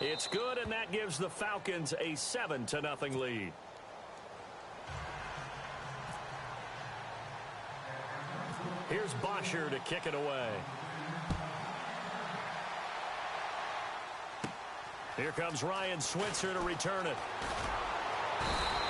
It's good, and that gives the Falcons a 7-0 lead. Here's Bosher to kick it away. Here comes Ryan Switzer to return it.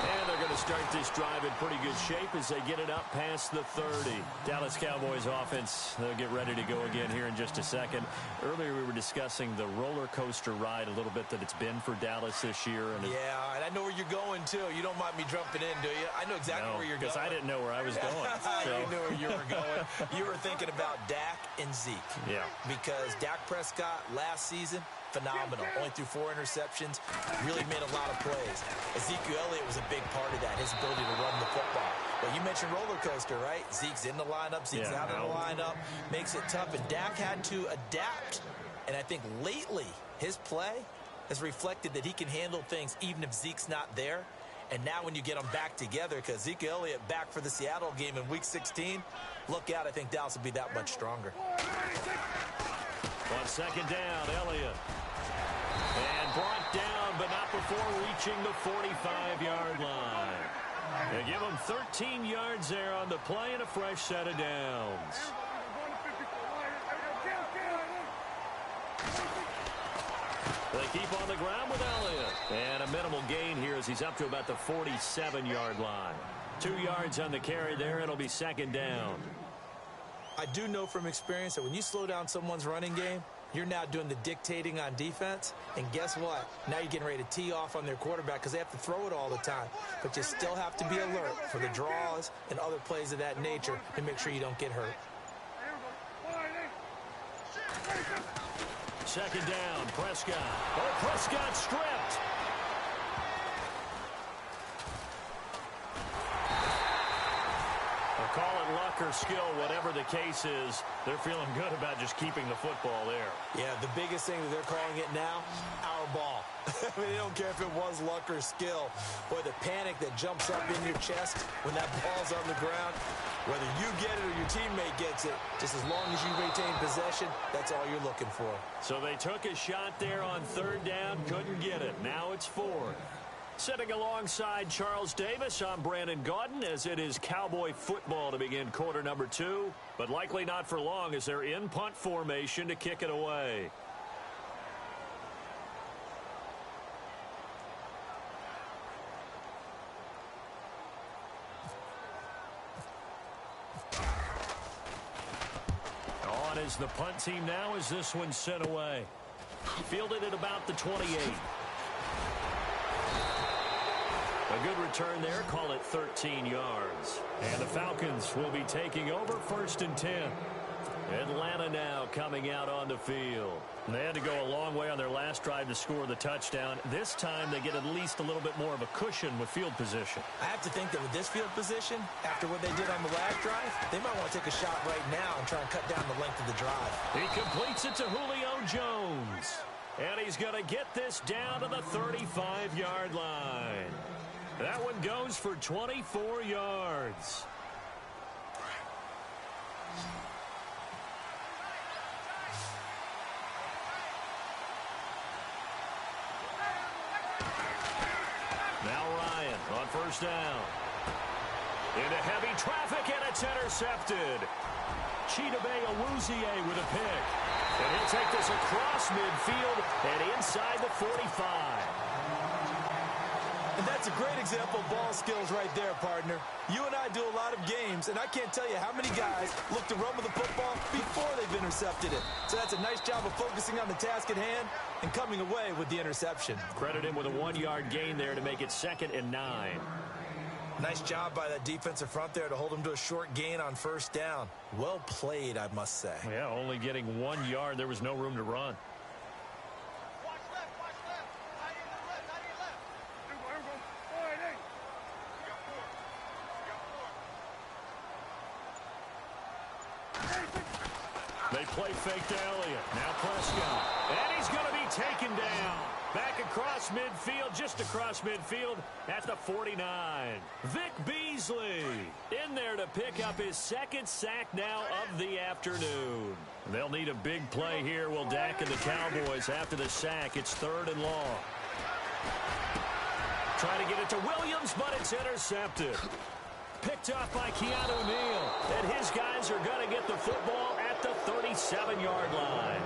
And they're going to start this drive in pretty good shape as they get it up past the 30. Dallas Cowboys offense, they'll get ready to go again here in just a second. Earlier we were discussing the roller coaster ride a little bit that it's been for Dallas this year. And yeah, and I know where you're going, too. You don't mind me jumping in, do you? I know exactly where you're going. Because I didn't know where I was going. So. You knew where you were going. You were thinking about Dak and Zeke. Yeah. Because Dak Prescott last season, phenomenal. Only threw 4 interceptions. Really made a lot of plays. Ezekiel Elliott was a big part of that, his ability to run the football. But you mentioned roller coaster, right? Zeke's in the lineup. Zeke's out of the lineup. Makes it tough. And Dak had to adapt. And I think lately his play has reflected that he can handle things even if Zeke's not there. And now when you get them back together, because Ezekiel Elliott back for the Seattle game in Week 16, look out, I think Dallas will be that much stronger. On second down, Elliott. And brought down, but not before reaching the 45-yard line. They give him 13 yards there on the play and a fresh set of downs. They keep on the ground with Elliott. And a minimal gain here as he's up to about the 47-yard line. 2 yards on the carry there. It'll be second down. I do know from experience that when you slow down someone's running game, you're now doing the dictating on defense. And guess what? Now you're getting ready to tee off on their quarterback because they have to throw it all the time. But you still have to be alert for the draws and other plays of that nature to make sure you don't get hurt. Second down, Prescott. Oh, Prescott stripped. Call it luck or skill, whatever the case is, they're feeling good about just keeping the football there. Yeah, the biggest thing that they're calling it now, our ball. I mean, they don't care if it was luck or skill. Boy, the panic that jumps up in your chest when that ball's on the ground, whether you get it or your teammate gets it, just as long as you retain possession, that's all you're looking for. So they took a shot there on third down, couldn't get it. Now it's fourth. Sitting alongside Charles Davis, I'm Brandon Gaudin as it is Cowboy football to begin quarter number 2, but likely not for long as they're in punt formation to kick it away. On is the punt team now as this one's sent away. Fielded at about the 28. A good return there, call it 13 yards. And the Falcons will be taking over 1st and 10. Atlanta now coming out on the field. They had to go a long way on their last drive to score the touchdown. This time they get at least a little bit more of a cushion with field position. I have to think that with this field position, after what they did on the last drive, they might want to take a shot right now and try and cut down the length of the drive. He completes it to Julio Jones. And he's going to get this down to the 35-yard line. That one goes for 24 yards. Now Ryan on first down. Into heavy traffic, and it's intercepted. Chidobe Awuzie with a pick. And he'll take this across midfield and inside the 45. And that's a great example of ball skills right there, partner. You and I do a lot of games, and I can't tell you how many guys look to run with the football before they've intercepted it. So that's a nice job of focusing on the task at hand and coming away with the interception. Credit him with a 1-yard gain there to make it 2nd and 9. Nice job by that defensive front there to hold him to a short gain on first down. Well played, I must say. Yeah, only getting 1 yard. There was no room to run. They play fake to Elliott. Now Prescott. And he's going to be taken down. Back across across midfield, just across midfield at the 49. Vic Beasley in there to pick up his second sack now of the afternoon. They'll need a big play here, will Dak and the Cowboys after the sack. It's 3rd and long. Trying to get it to Williams, but it's intercepted. Picked off by Keanu Neal. And his guys are going to get the football at the 37-yard line.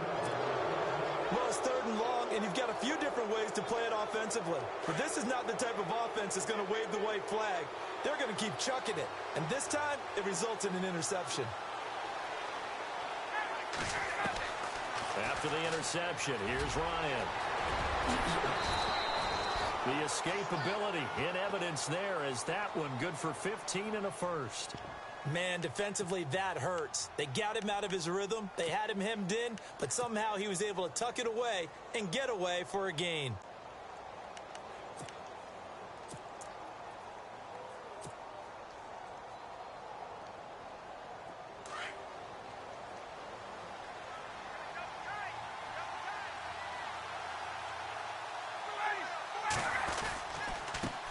Well, it's 3rd and long, and you've got a few different ways to play it offensively. But this is not the type of offense that's going to wave the white flag. They're going to keep chucking it. And this time, it results in an interception. After the interception, here's Ryan. The escapability in evidence there as that one good for 15 and a first. Man, defensively, that hurts. They got him out of his rhythm. They had him hemmed in, but somehow he was able to tuck it away and get away for a gain.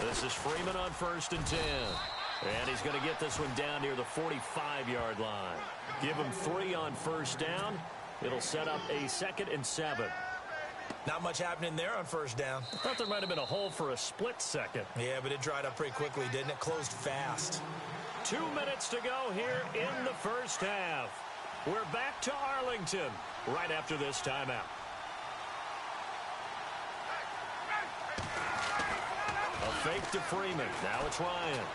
This is Freeman on 1st and 10. And he's going to get this one down near the 45-yard line. Give him 3 on 1st down. It'll set up a 2nd and 7. Not much happening there on 1st down. I thought there might have been a hole for a split second. Yeah, but it dried up pretty quickly, didn't it? Closed fast. 2 minutes to go here in the first half. We're back to Arlington right after this timeout. A fake to Freeman. Now it's Ryan.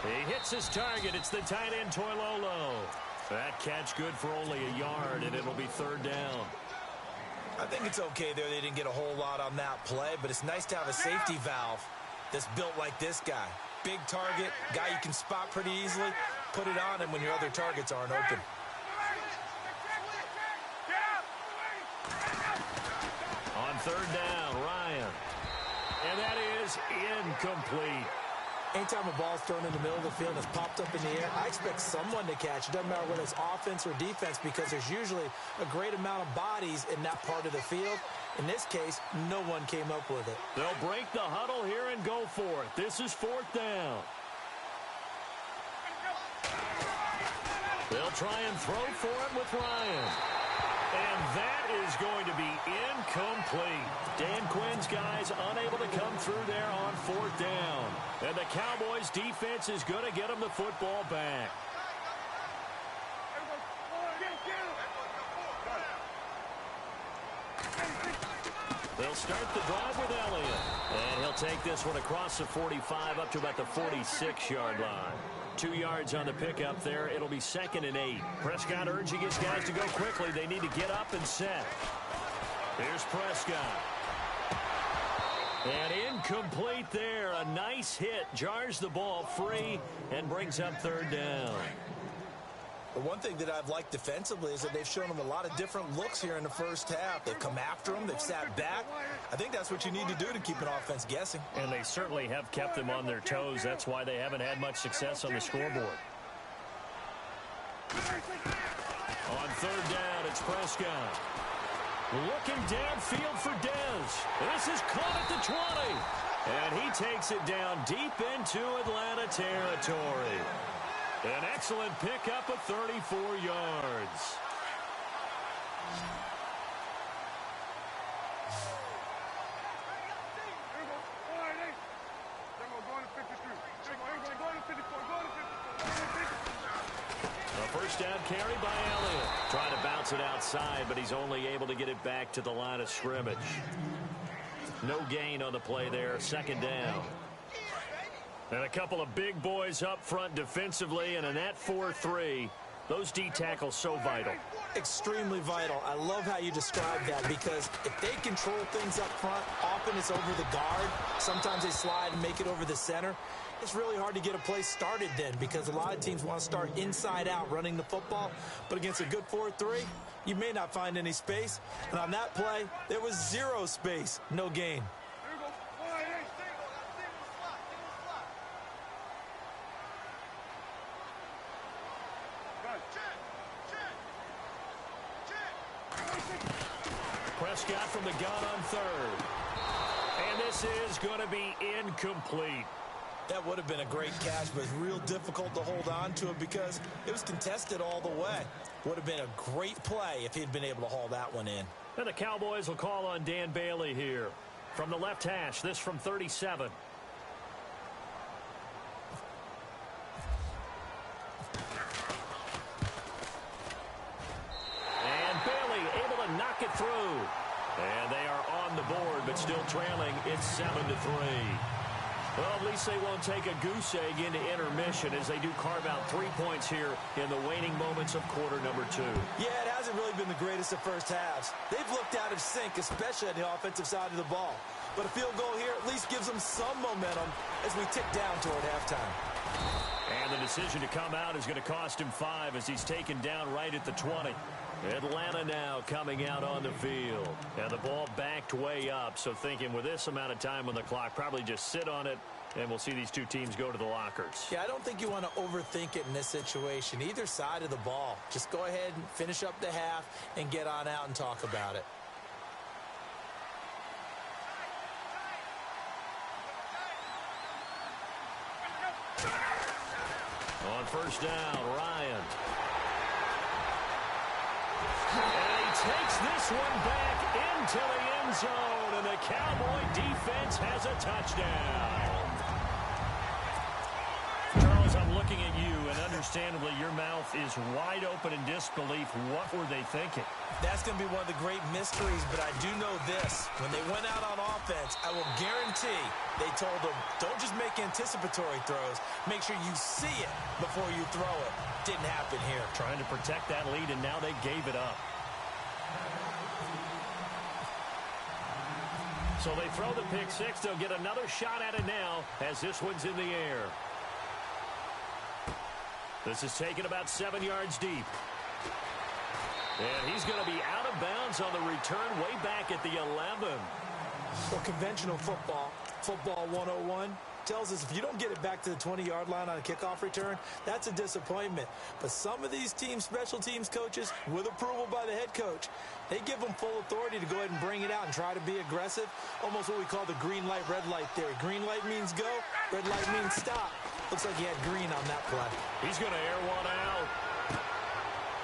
He hits his target. It's the tight end, Toilolo. That catch good for only a yard, and it'll be 3rd down. I think it's okay there. They didn't get a whole lot on that play, but it's nice to have a safety valve that's built like this guy. Big target, guy you can spot pretty easily. Put it on him when your other targets aren't open. On 3rd down, Ryan. And that is incomplete. Anytime a ball's thrown in the middle of the field and it's popped up in the air, I expect someone to catch. It doesn't matter whether it's offense or defense because there's usually a great amount of bodies in that part of the field. In this case, no one came up with it. They'll break the huddle here and go for it. This is 4th down. They'll try and throw for it with Ryan. And that is going to be incomplete. Dan Quinn's guys unable to come through there on 4th down. And the Cowboys defense is going to get them the football back. They'll start the drive with Elliott. And he'll take this one across the 45 up to about the 46-yard line. 2 yards on the pickup there. It'll be 2nd and 8. Prescott urging his guys to go quickly. They need to get up and set. Here's Prescott. And incomplete there. A nice hit. Jars the ball free and brings up 3rd down. The one thing that I've liked defensively is that they've shown them a lot of different looks here in the first half. They've come after them. They've sat back. I think that's what you need to do to keep an offense guessing. And they certainly have kept them on their toes. That's why they haven't had much success on the scoreboard. On 3rd down, it's Prescott. Looking downfield for Dez. This is caught at the 20. And he takes it down deep into Atlanta territory. An excellent pickup of 34 yards. A first down carry by Elliott. Trying to bounce it outside, but he's only able to get it back to the line of scrimmage. No gain on the play there. 2nd down. And a couple of big boys up front defensively, and in that 4-3, those D tackles so vital. Extremely vital. I love how you describe that because if they control things up front, often it's over the guard. Sometimes they slide and make it over the center. It's really hard to get a play started then because a lot of teams want to start inside out running the football. But against a good 4-3, you may not find any space. And on that play, there was 0 space. No gain. Prescott from the gun on third. And this is going to be incomplete. That would have been a great catch, but it's real difficult to hold on to it because it was contested all the way. Would have been a great play if he'd been able to haul that one in. And the Cowboys will call on Dan Bailey here. From the left hash, this from 37. And Bailey able to knock it through. And they are on the board, but still trailing. It's 7-3. Well, at least they won't take a goose egg into intermission as they do carve out 3 points here in the waning moments of quarter number 2. Yeah, it hasn't really been the greatest of first halves. They've looked out of sync, especially on the offensive side of the ball. But a field goal here at least gives them some momentum as we tick down toward halftime. And the decision to come out is going to cost him 5 as he's taken down right at the 20. Atlanta now coming out on the field. And the ball backed way up, so thinking with this amount of time on the clock, probably just sit on it, and we'll see these two teams go to the lockers. Yeah, I don't think you want to overthink it in this situation. Either side of the ball. Just go ahead and finish up the half and get on out and talk about it. On first down, Ryan. And he takes this one back into the end zone, and the Cowboy defense has a touchdown. Charles, I'm looking at you, and understandably your mouth is wide open in disbelief. What were they thinking? That's going to be one of the great mysteries, but I do know this. When they went out on offense, I will guarantee they told them, don't just make anticipatory throws. Make sure you see it before you throw it. Didn't happen here. Trying to protect that lead, and now they gave it up. So they throw the pick six. They'll get another shot at it now as this one's in the air. This is taken about 7 yards deep. And he's going to be out of bounds on the return way back at the 11. Well, conventional football 101, tells us if you don't get it back to the 20-yard line on a kickoff return, that's a disappointment. But some of these teams, special teams coaches, with approval by the head coach, they give them full authority to go ahead and bring it out and try to be aggressive. Almost what we call the green light, red light theory. Green light means go, red light means stop. Looks like he had green on that play. He's going to air one out.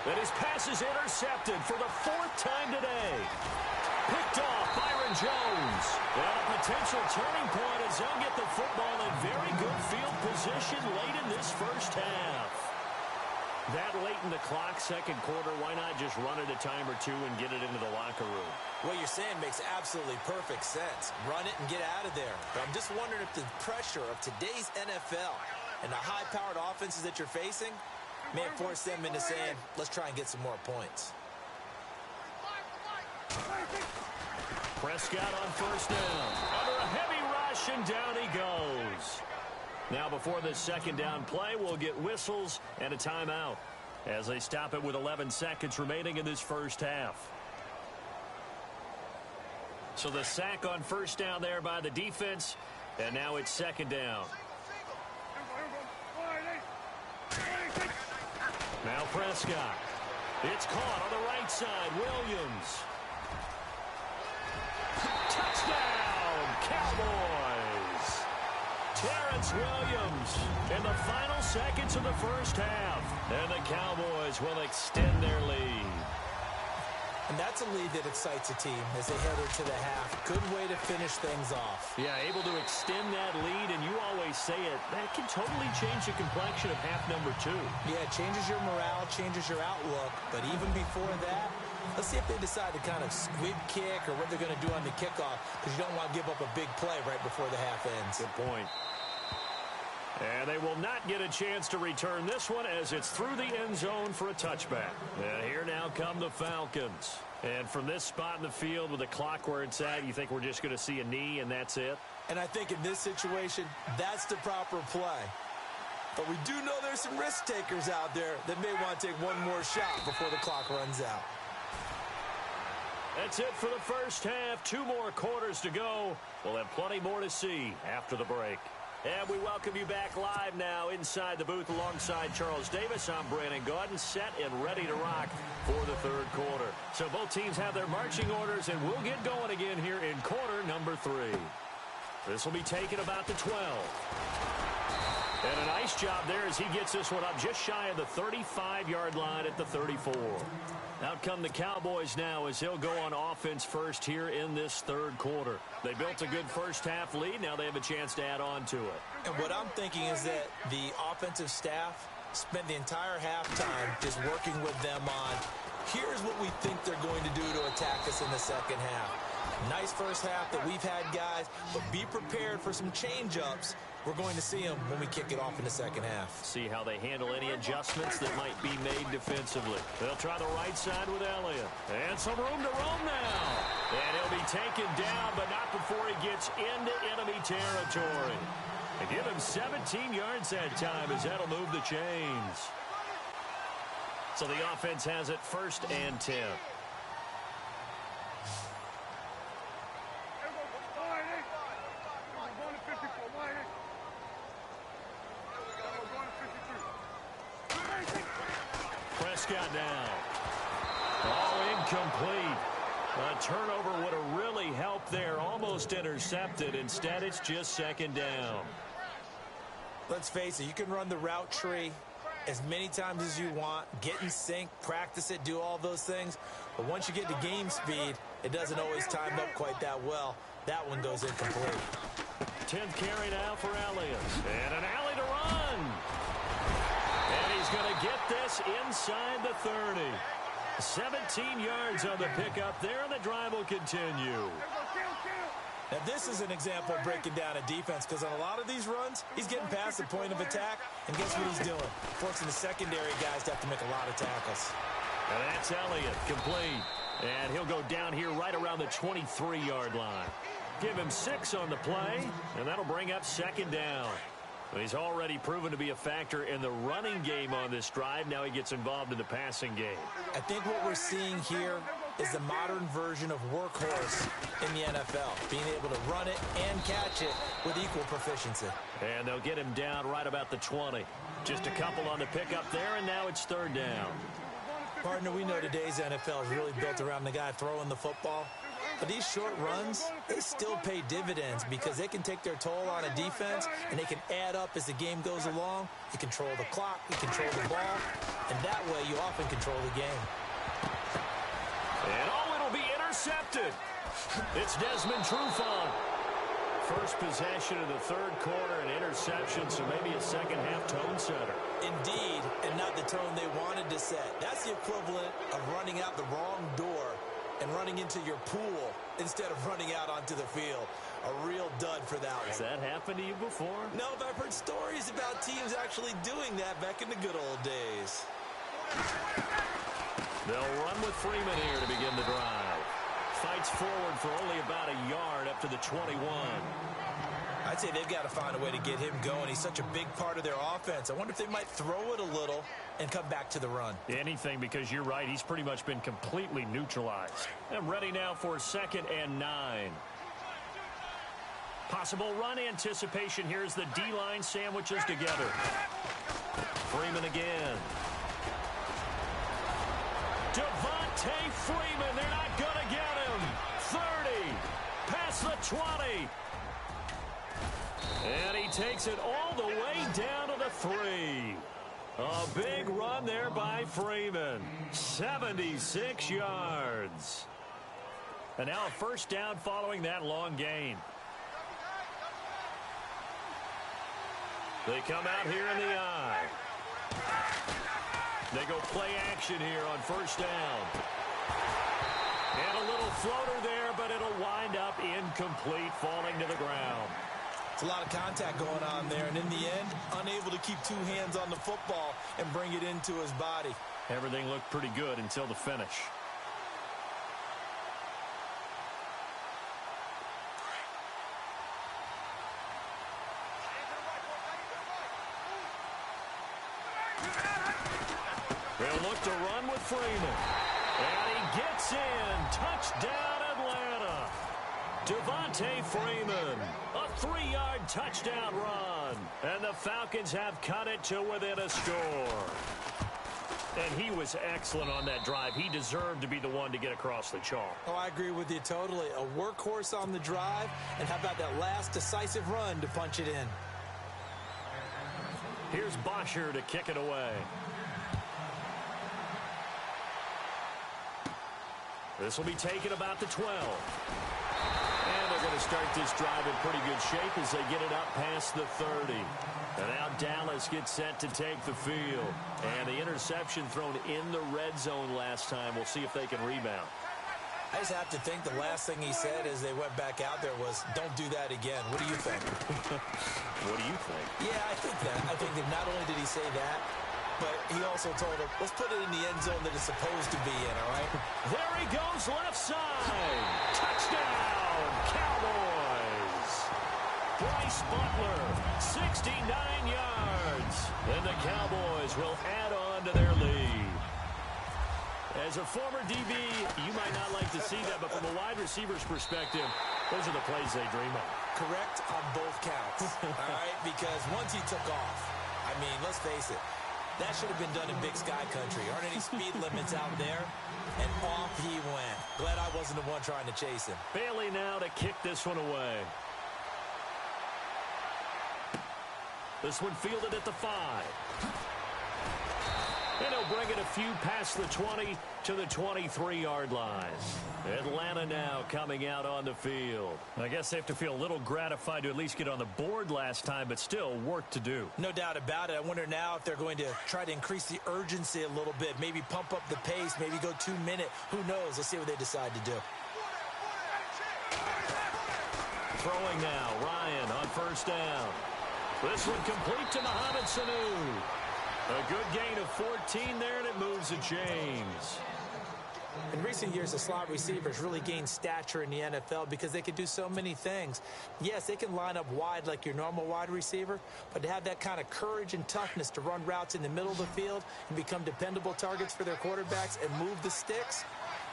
And his pass is intercepted for the 4th time today. Picked off Byron Jones. And a potential turning point as they'll get the football in very good field position late in this first half. That late in the clock, second quarter, why not just run it a time or two and get it into the locker room? What you're saying makes absolutely perfect sense. Run it and get out of there. But I'm just wondering if the pressure of today's NFL and the high-powered offenses that you're facing may force them into saying, let's try and get some more points. Prescott on first down. Under a heavy rush, and down he goes. Now before this second down play, we'll get whistles and a timeout as they stop it with 11 seconds remaining in this first half. So the sack on first down there by the defense, and now it's second down. Now Prescott. It's caught on the right side. Williams. Touchdown, Cowboys. Terrence Williams in the final seconds of the first half. And the Cowboys will extend their lead. And that's a lead that excites a team as they head into the half. Good way to finish things off. Yeah, able to extend that lead, and you always say it, that can totally change the complexion of half number 2. Yeah, it changes your morale, changes your outlook. But even before that, let's see if they decide to kind of squib kick or what they're going to do on the kickoff, because you don't want to give up a big play right before the half ends. Good point. And they will not get a chance to return this one as it's through the end zone for a touchback. And here now come the Falcons. And from this spot in the field with the clock where it's at, you think we're just going to see a knee and that's it? And I think in this situation, that's the proper play. But we do know there's some risk takers out there that may want to take one more shot before the clock runs out. That's it for the first half. 2 more quarters to go. We'll have plenty more to see after the break. And we welcome you back live now inside the booth alongside Charles Davis. I'm Brandon Gaudin, set and ready to rock for the third quarter. So both teams have their marching orders, and we'll get going again here in quarter number 3. This will be taken about the 12. And a nice job there as he gets this one up just shy of the 35-yard line at the 34. Out come the Cowboys now as they'll go on offense first here in this third quarter. They built a good first-half lead. Now they have a chance to add on to it. And what I'm thinking is that the offensive staff spent the entire halftime just working with them on, here's what we think they're going to do to attack us in the second half. Nice first half that we've had, guys, but be prepared for some change-ups. We're going to see them when we kick it off in the second half. See how they handle any adjustments that might be made defensively. They'll try the right side with Elliott. And some room to roam now. And he'll be taken down, but not before he gets into enemy territory. And give him 17 yards that time as that'll move the chains. So the offense has it 1st and 10. Prescott down. Oh, incomplete. A turnover would have really helped there. Almost intercepted. Instead, it's just 2nd down. Let's face it, you can run the route tree as many times as you want, get in sync, practice it, do all those things. But once you get to game speed, it doesn't always time up quite that well. That one goes incomplete. 10th carry now for Elliott. And an alley to run. And he's going to get this inside the 30. 17 yards on the pickup there, and the drive will continue. Now, this is an example of breaking down a defense, because on a lot of these runs, he's getting past the point of attack, and guess what he's doing? Forcing the secondary guys to have to make a lot of tackles. And that's Elliott, complete. And he'll go down here right around the 23-yard line. Give him 6 on the play, and that'll bring up 2nd down. He's already proven to be a factor in the running game on this drive. Now he gets involved in the passing game. I think what we're seeing here is the modern version of workhorse in the NFL, being able to run it and catch it with equal proficiency. And they'll get him down right about the 20. Just a couple on the pickup there, and now it's 3rd down. Partner, we know today's NFL is really built around the guy throwing the football. But these short runs, they still pay dividends because they can take their toll on a defense, and they can add up as the game goes along. You control the clock, you control the ball, and that way you often control the game. And oh, it'll be intercepted. It's Desmond Trufant. First possession of the third quarter, an interception, so maybe a second-half tone setter. Indeed, and not the tone they wanted to set. That's the equivalent of running out the wrong door and running into your pool instead of running out onto the field. A real dud for that one. Has that happened to you before? No, but I've heard stories about teams actually doing that back in the good old days. They'll run with Freeman here to begin the drive. Fights forward for only about a yard up to the 21. I'd say they've got to find a way to get him going. He's such a big part of their offense. I wonder if they might throw it a little and come back to the run. Anything, because you're right. He's pretty much been completely neutralized. And ready now for 2nd and 9. Possible run anticipation. Here's the D-line sandwiches together. Freeman again. Devontae Freeman. They're not going to get him. 30. Past the 20. And he takes it all the way down to the 3. A big run there by Freeman. 76 yards. And now a 1st down following that long gain. They come out here in the eye. They go play action here on 1st down. And a little floater there, but it'll wind up incomplete, falling to the ground. It's a lot of contact going on there, and in the end, unable to keep 2 hands on the football and bring it into his body. Everything looked pretty good until the finish. They'll look to run with Freeman. And he gets in. Touchdown, Atlanta. Devontae Freeman, a 3-yard touchdown run. And the Falcons have cut it to within a score. And he was excellent on that drive. He deserved to be the one to get across the chalk. Oh, I agree with you totally. A workhorse on the drive, and how about that last decisive run to punch it in? Here's Bosher to kick it away. This will be taken about the 12. And they're going to start this drive in pretty good shape as they get it up past the 30. And now Dallas gets set to take the field. And the interception thrown in the red zone last time. We'll see if they can rebound. I just have to think the last thing he said as they went back out there was, don't do that again. What do you think? What do you think? Yeah, I think that. I think that not only did he say that, but he also told him, let's put it in the end zone that it's supposed to be in, all right? There he goes, left side. Touchdown, Cowboys. Bryce Butler, 69 yards. And the Cowboys will add on to their lead. As a former DB, you might not like to see that, but from a wide receiver's perspective, those are the plays they dream of. Correct on both counts, all right? Because once he took off, I mean, let's face it, that should have been done in Big Sky Country. Aren't any speed limits out there? And off he went. Glad I wasn't the one trying to chase him. Bailey now to kick this one away. This one fielded at the 5. And he'll bring it a few past the 20 to the 23-yard line. Atlanta now coming out on the field. I guess they have to feel a little gratified to at least get on the board last time, but still work to do. No doubt about it. I wonder now if they're going to try to increase the urgency a little bit, maybe pump up the pace, maybe go 2-minute. Who knows? Let's see what they decide to do. Throwing now, Ryan on first down. This one complete to Mohamed Sanu. A good gain of 14 there, and it moves to James. In recent years, the slot receivers really gained stature in the NFL because they can do so many things. Yes, they can line up wide like your normal wide receiver, but to have that kind of courage and toughness to run routes in the middle of the field and become dependable targets for their quarterbacks and move the sticks,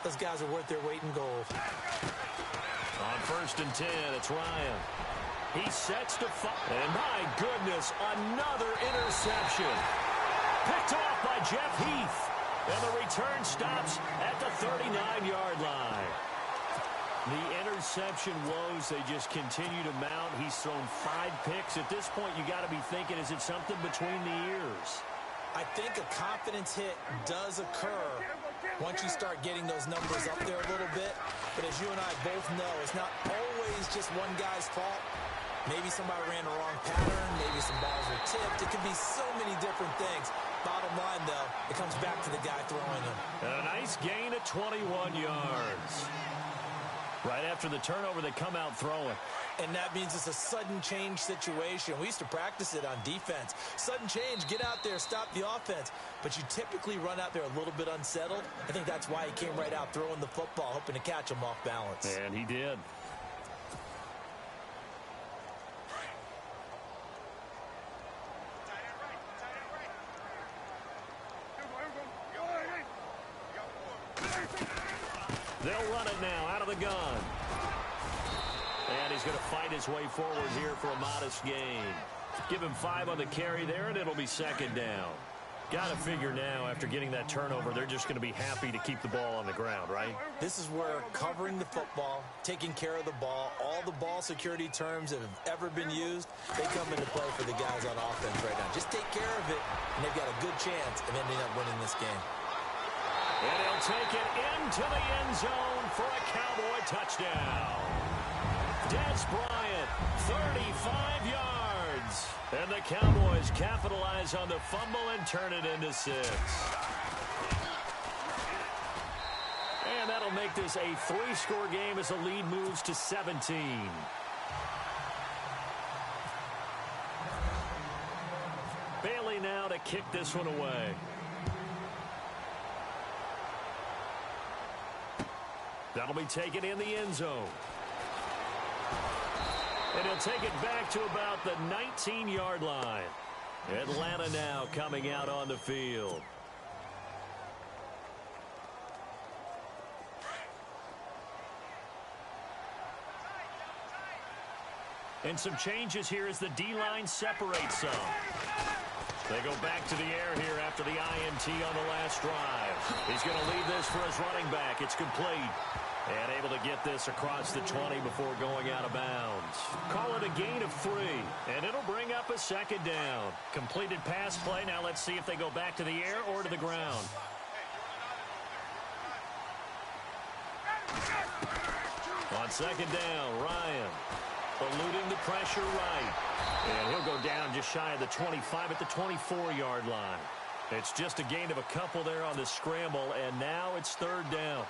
those guys are worth their weight in gold. On first and 10, it's Ryan. He sets to fire. And my goodness, another interception. Picked off by Jeff Heath. And the return stops at the 39-yard line. The interception woes, they just continue to mount. He's thrown 5 picks. At this point, you got to be thinking, is it something between the ears? I think a confidence hit does occur once you start getting those numbers up there a little bit. But as you and I both know, it's not always just one guy's fault. Maybe somebody ran the wrong pattern. Maybe some balls were tipped. It could be so many different things. Bottom line, though, it comes back to the guy throwing them. A nice gain of 21 yards. Right after the turnover, they come out throwing. And that means it's a sudden change situation. We used to practice it on defense. Sudden change, get out there, stop the offense. But you typically run out there a little bit unsettled. I think that's why he came right out throwing the football, hoping to catch him off balance. And he did. They'll run it now out of the gun. And he's going to fight his way forward here for a modest gain. Give him 5 on the carry there, and it'll be second down. Got to figure now, after getting that turnover, they're just going to be happy to keep the ball on the ground, right? This is where covering the football, taking care of the ball, all the ball security terms that have ever been used, they come into play for the guys on offense right now. Just take care of it, and they've got a good chance of ending up winning this game. And he'll take it into the end zone for a Cowboy touchdown. Dez Bryant, 35 yards. And the Cowboys capitalize on the fumble and turn it into 6. And that'll make this a 3-score game as the lead moves to 17. Bailey now to kick this one away. That'll be taken in the end zone. And he'll take it back to about the 19-yard line. Atlanta now coming out on the field. And some changes here as the D-line separates some. They go back to the air here after the INT on the last drive. He's going to leave this for his running back. It's complete. And able to get this across the 20 before going out of bounds. Call it a gain of 3. And it'll bring up a second down. Completed pass play. Now let's see if they go back to the air or to the ground. On second down, Ryan eluding the pressure right. And he'll go down just shy of the 25 at the 24-yard line. It's just a gain of a couple there on the scramble, and now it's third down.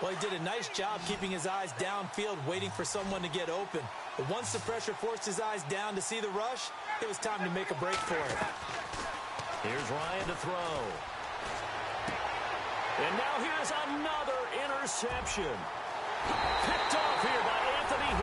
Well, he did a nice job keeping his eyes downfield, waiting for someone to get open. But once the pressure forced his eyes down to see the rush, it was time to make a break for it. Here's Ryan to throw. And now here's another interception. Picked off here by Anthony